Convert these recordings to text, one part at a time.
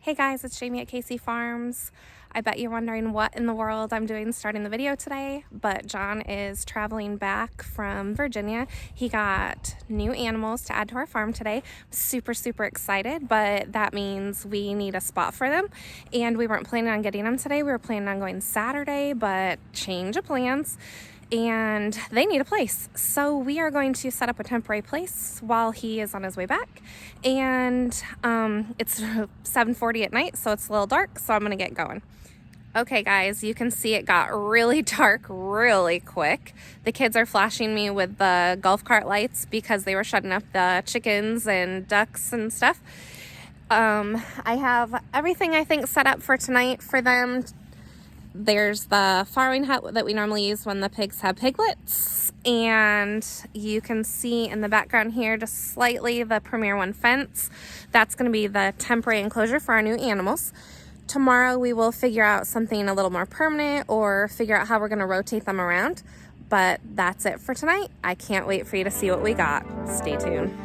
Hey guys, it's Jamie at Casey Farms. I bet you're wondering what in the world I'm doing starting the video today, but John is traveling back from Virginia. He got new animals to add to our farm today. I'm super excited, but that means we need a spot for them, and we weren't planning on getting them today. We were planning on going Saturday, but change of plans. And they need a place. So we are going to set up a temporary place while he is on his way back. And it's 7:40 at night, so it's a little dark, so I'm gonna get going. Okay guys, you can see it got really dark really quick. The kids are flashing me with the golf cart lights because they were shutting up the chickens and ducks and stuff. I have everything I think set up for tonight for them. There's the farrowing hut that we normally use when the pigs have piglets, and you can see in the background here just slightly the Premier One fence. That's going to be the temporary enclosure for our new animals. Tomorrow we will figure out something a little more permanent or figure out how we're going to rotate them around, but that's it for tonight. I can't wait for you to see what we got. Stay tuned.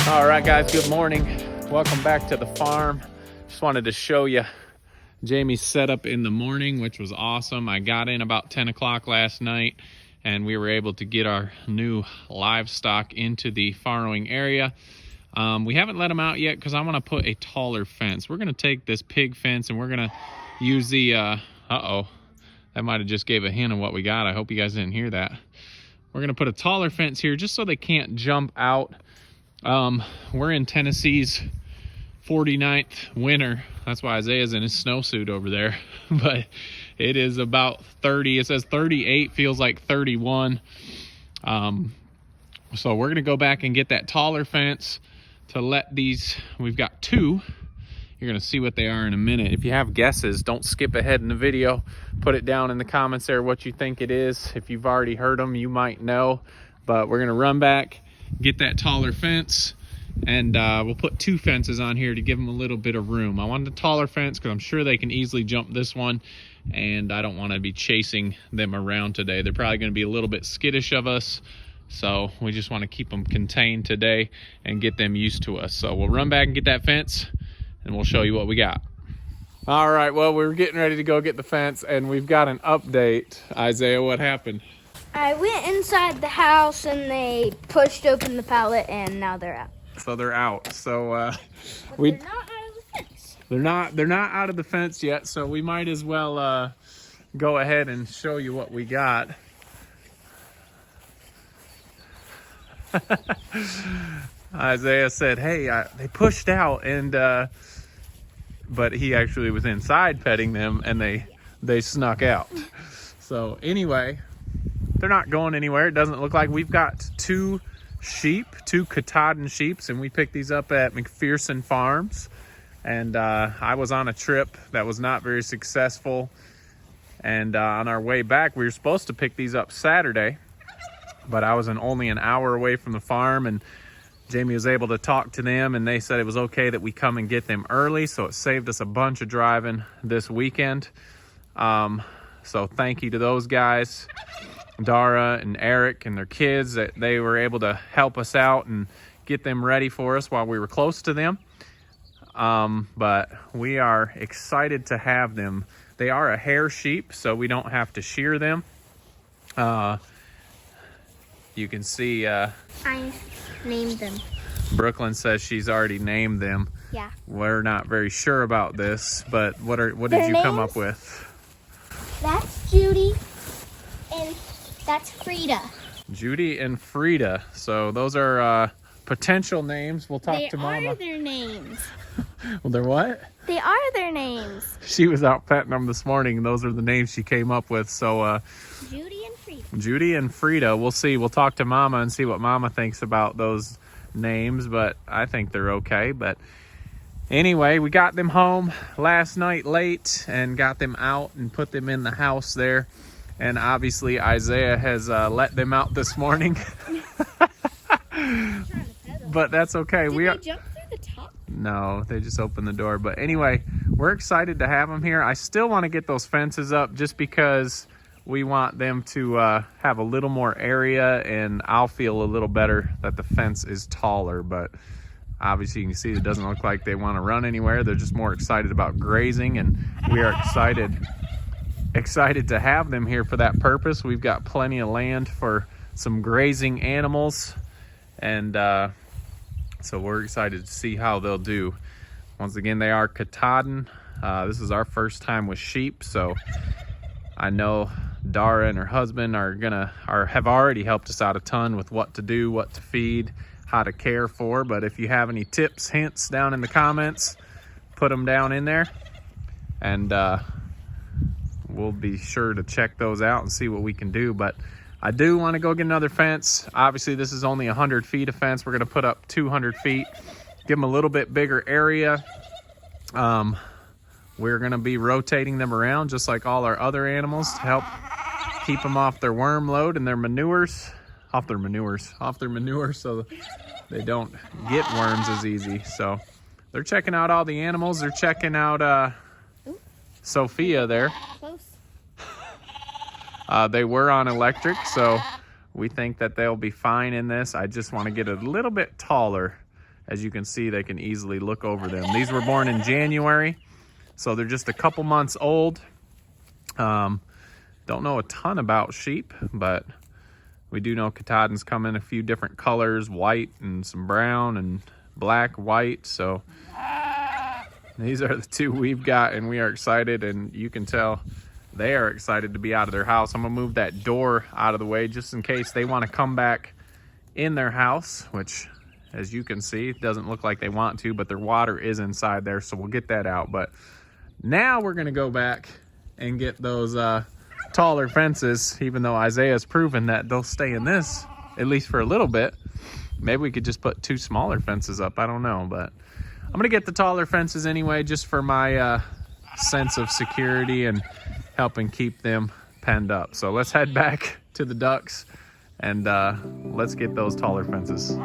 All right, guys, good morning. Welcome back to the farm. Just wanted to show you Jamie's setup in the morning, which was awesome. I got in about 10 o'clock last night, and we were able to get our new livestock into the farrowing area. We haven't let them out yet because I want to put a taller fence. We're going to take this pig fence and we're going to use the, that might have just gave a hint of what we got. I hope you guys didn't hear that. We're going to put a taller fence here just so they can't jump out. We're in Tennessee's 49th winter. That's why Isaiah's in his snowsuit over there. But it is about 30. It says 38, feels like 31. So we're going to go back and get that taller fence to let these, we've got two. You're going to see what they are in a minute. If you have guesses, don't skip ahead in the video. Put it down in the comments there what you think it is. If you've already heard them, you might know. But we're going to run back, get that taller fence, and we'll put two fences on here to give them a little bit of room. I wanted a taller fence because I'm sure they can easily jump this one, and I don't want to be chasing them around today. They're probably going to be a little bit skittish of us, so we just want to keep them contained today and get them used to us. So we'll run back and get that fence, and we'll show you what we got. All right, well, we're getting ready to go get the fence, and we've got an update. Isaiah, what happened? I went inside the house and they pushed open the pallet and now they're out. So they're out. So They're not out of the fence. They're not out of the fence yet, so we might as well go ahead and show you what we got. Isaiah said, hey, they pushed out, and but he actually was inside petting them, and they snuck out. So anyway, they're not going anywhere. It doesn't look like. We've got two Katahdin sheep, and we picked these up at McPherson Farms. And I was on a trip that was not very successful. And on our way back, we were supposed to pick these up Saturday, but I was only an hour away from the farm, and Jamie was able to talk to them, and they said it was okay that we come and get them early, so it saved us a bunch of driving this weekend. So thank you to those guys, Dara and Eric and their kids, that they were able to help us out and get them ready for us while we were close to them. But we are excited to have them. They are a hair sheep, so we don't have to shear them. You can see I named them. Brooklyn says she's already named them. Yeah. We're not very sure about this, but what did Their you come names? up with? That's Judy and that's Frida. Judy and Frida. So those are potential names. We'll talk to Mama. They are their names. Well, they're what? They are their names. She was out petting them this morning, and those are the names she came up with. So Judy and Frida. Judy and Frida. We'll see. We'll talk to Mama and see what Mama thinks about those names, but I think they're okay. But anyway, we got them home last night late and got them out and put them in the house there. And obviously Isaiah has let them out this morning. But that's okay. Did they jump through the top? No, they just opened the door. But anyway, we're excited to have them here. I still want to get those fences up just because we want them to have a little more area, and I'll feel a little better that the fence is taller. But obviously you can see it doesn't look like they want to run anywhere. They're just more excited about grazing, and we are excited to have them here for that purpose. We've got plenty of land for some grazing animals, and so we're excited to see how they'll do. Once again, they are Katahdin. This is our first time with sheep, so I know Dara and her husband have already helped us out a ton with what to do, what to feed, how to care for. But if you have any tips, hints down in the comments, put them down in there, and we'll be sure to check those out and see what we can do. But I do want to go get another fence. Obviously, this is only 100 feet of fence. We're going to put up 200 feet, give them a little bit bigger area. We're going to be rotating them around just like all our other animals to help keep them off their worm load and their manures, off their manure so they don't get worms as easy. So they're checking out all the animals. They're checking out Sophia there. Close. They were on electric, so we think that they'll be fine in this. I just want to get a little bit taller. As you can see, they can easily look over them. These were born in January, so they're just a couple months old. Don't know a ton about sheep, but we do know Katahdins come in a few different colors, white and some brown and black, white. So these are the two we've got, and we are excited, and you can tell they are excited to be out of their house. I'm gonna move that door out of the way just in case they want to come back in their house, which, as you can see, it doesn't look like they want to, but their water is inside there, so we'll get that out. But now we're gonna go back and get those taller fences, even though Isaiah's proven that they'll stay in this, at least for a little bit. Maybe we could just put 2 smaller fences up, I don't know, but I'm gonna get the taller fences anyway, just for my sense of security and helping keep them penned up. So let's head back to the ducks and let's get those taller fences.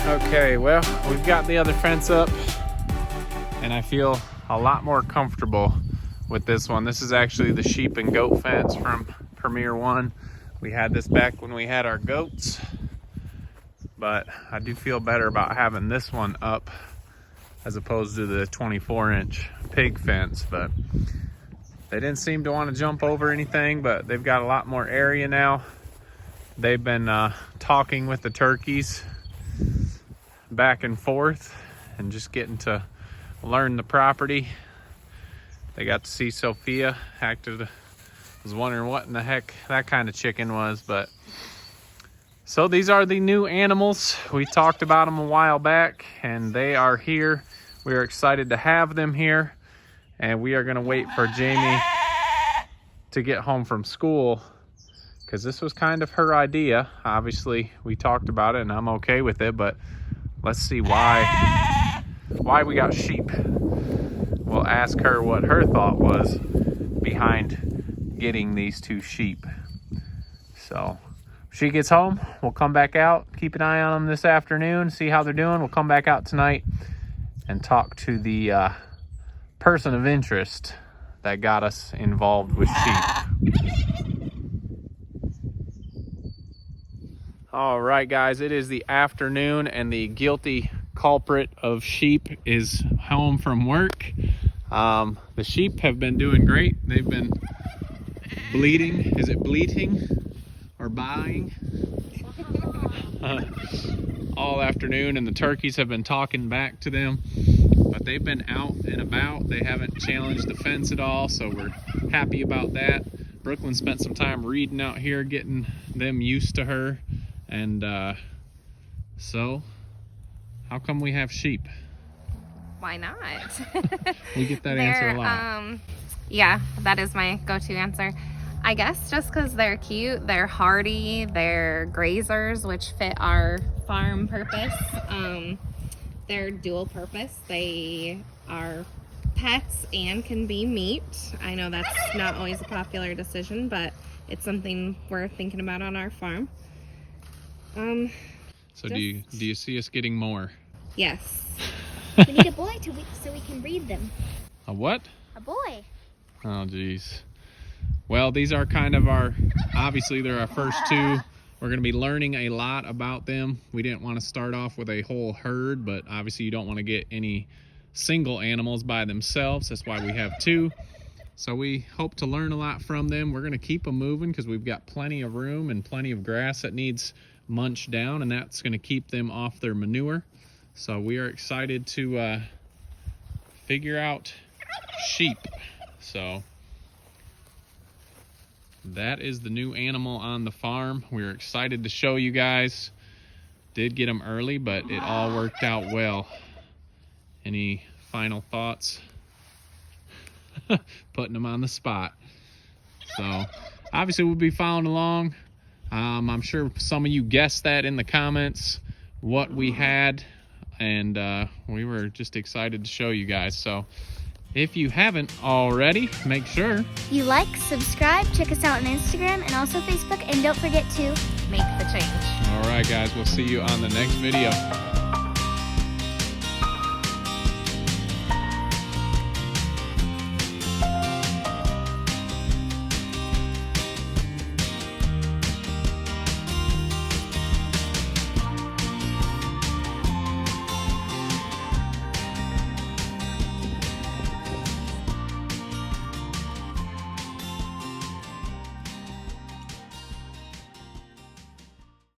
Okay, well, we've got the other fence up, and I feel a lot more comfortable with this one. This is actually the sheep and goat fence from Premier One. We had this back when we had our goats, but I do feel better about having this one up as opposed to the 24-inch pig fence. But they didn't seem to want to jump over anything, but they've got a lot more area now. They've been talking with the turkeys back and forth and just getting to learn the property. They got to see Sophia. Was wondering what in the heck that kind of chicken was. But so these are the new animals. We talked about them a while back, and they are here. We are excited to have them here, and we are going to wait for Jamie to get home from school, because this was kind of her idea. Obviously we talked about it and I'm okay with it, but let's see why we got sheep. We'll ask her what her thought was behind getting these 2 sheep. So if she gets home, we'll come back out, keep an eye on them this afternoon, see how they're doing. We'll come back out tonight and talk to the person of interest that got us involved with sheep. All right, guys, it is the afternoon, and the guilty culprit of sheep is home from work. The sheep have been doing great. They've been bleating. Is it bleating or buying? All afternoon, and the turkeys have been talking back to them, but they've been out and about. They haven't challenged the fence at all, so we're happy about that. Brooklyn spent some time reading out here, getting them used to her. And so, how come we have sheep? Why not? We get that answer a lot. Yeah, that is my go-to answer. I guess just because they're cute, they're hardy, they're grazers, which fit our farm purpose. They're dual purpose. They are pets and can be meat. I know that's not always a popular decision, but it's something we're thinking about on our farm. So do you see us getting more? Yes. We need a boy so we can breed them. A what? A boy. Oh geez. Well, these are kind of obviously they're our first two. We're going to be learning a lot about them. We didn't want to start off with a whole herd, but obviously you don't want to get any single animals by themselves. That's why we have two. So we hope to learn a lot from them. We're going to keep them moving because we've got plenty of room and plenty of grass that needs munched down, and that's going to keep them off their manure. So we are excited to figure out sheep. So that is the new animal on the farm. We're excited to show you guys. Did get them early, but it all worked out well. Any final thoughts? Putting them on the spot. So obviously we'll be following along. I'm sure some of you guessed that in the comments what we had, and we were just excited to show you guys. So if you haven't already, make sure you like, subscribe, check us out on Instagram and also Facebook, and don't forget to Make the change. All right, guys, we'll see you on the next video.